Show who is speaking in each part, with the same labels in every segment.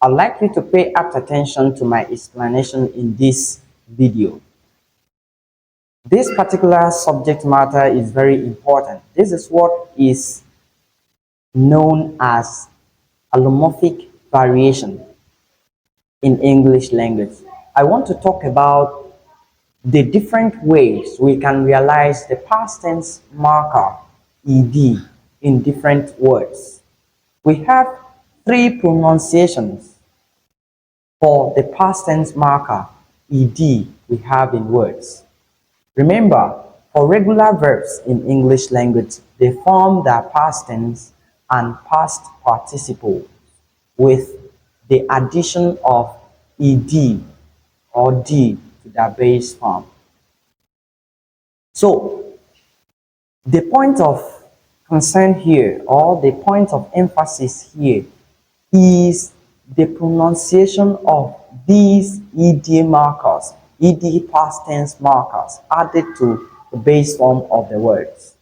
Speaker 1: I'd like you to pay apt attention to my explanation in this video. This particular subject matter is very important. This is what is known as allomorphic variation in English language. I want to talk about the different ways we can realize the past tense marker ed in different words. We have three pronunciations for the past tense marker ed we have in words. Remember, for regular verbs in English language, they form their past tense and past participle with the addition of ed or d to their base form. So, the point of concern here, or the point of emphasis here, is the pronunciation of these ed markers, ed past tense markers added to the base form of the words.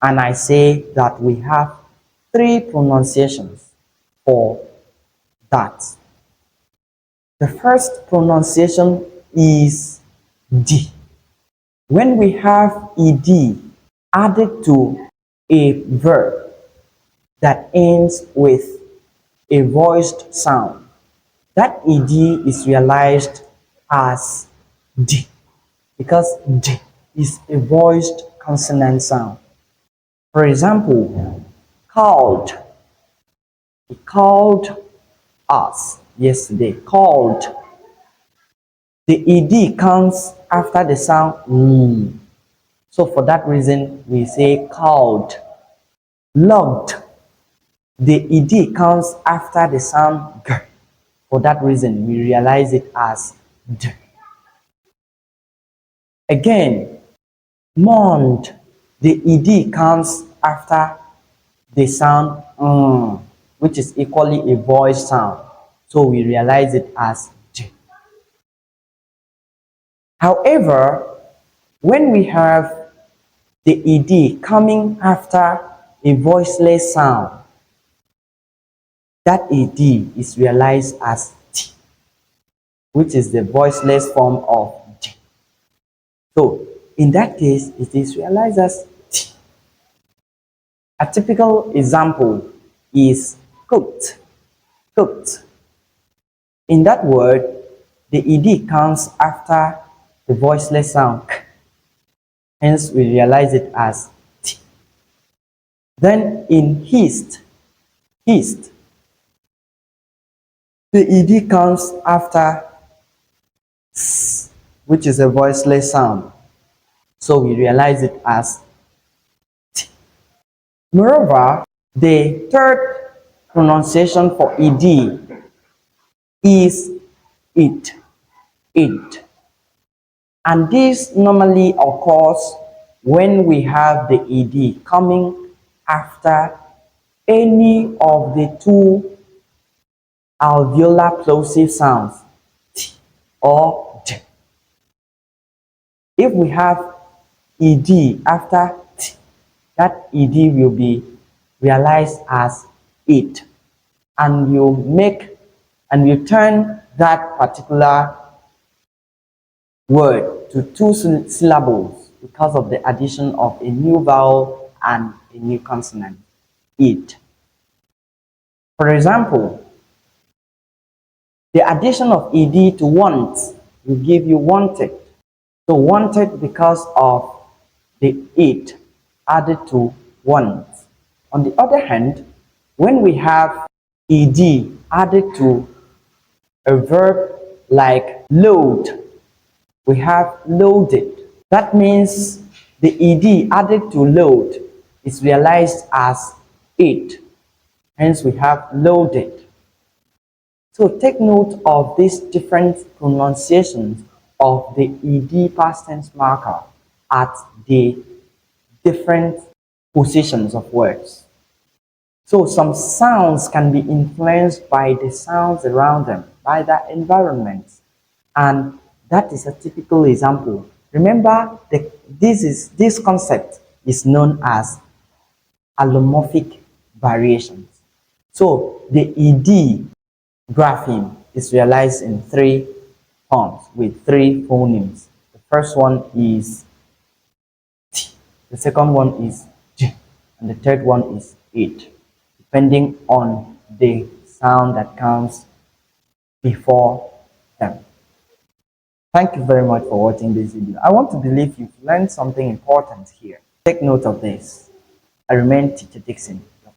Speaker 1: And I say that we have three pronunciations for that. The first pronunciation is D. When we have ed added to a verb that ends with a voiced sound, that ed is realized as d, because d is a voiced consonant sound. For example, called. He called us yesterday. Called. The ed comes after the sound So for that reason, we say called. Logged. The ed comes after the sound g. For that reason, we realize it as d. Again, mourned. The ed comes after the sound which is equally a voice sound. So we realize it as d. However, when we have the ed coming after a voiceless sound, that ed is realized as t, which is the voiceless form of d. So in that case, it is realized as t. A typical example is cooked. Cooked. In that word, the ed comes after the voiceless sound k. Hence, we realize it as t. Then in hissed, hissed, the ed comes after s, which is a voiceless sound. So we realize it as t. Moreover, the third pronunciation for ed is it, it. And this normally occurs when we have the ed coming after any of the two alveolar plosive sounds, t or d. If we have ed after t, that ed will be realized as it, and you turn that particular word to two syllables because of the addition of a new vowel and a new consonant, it. For example, the addition of ed to want will give you wanted. So wanted because of the it added to want. On the other hand, when we have ed added to a verb like load, we have loaded. That means the ed added to load is realized as it. Hence, we have loaded. So take note of these different pronunciations of the ed past tense marker at the different positions of words. So some sounds can be influenced by the sounds around them, by their environment, and that is a typical example. Remember, this concept is known as allomorphic variations. So the ed grapheme is realized in three forms with three phonemes. The first one is T, the second one is J, and the third one is it, depending on the sound that comes before them. Thank you very much for watching this video. I want to believe you've learned something important here. Take note of this. I remain Teacher Dixon.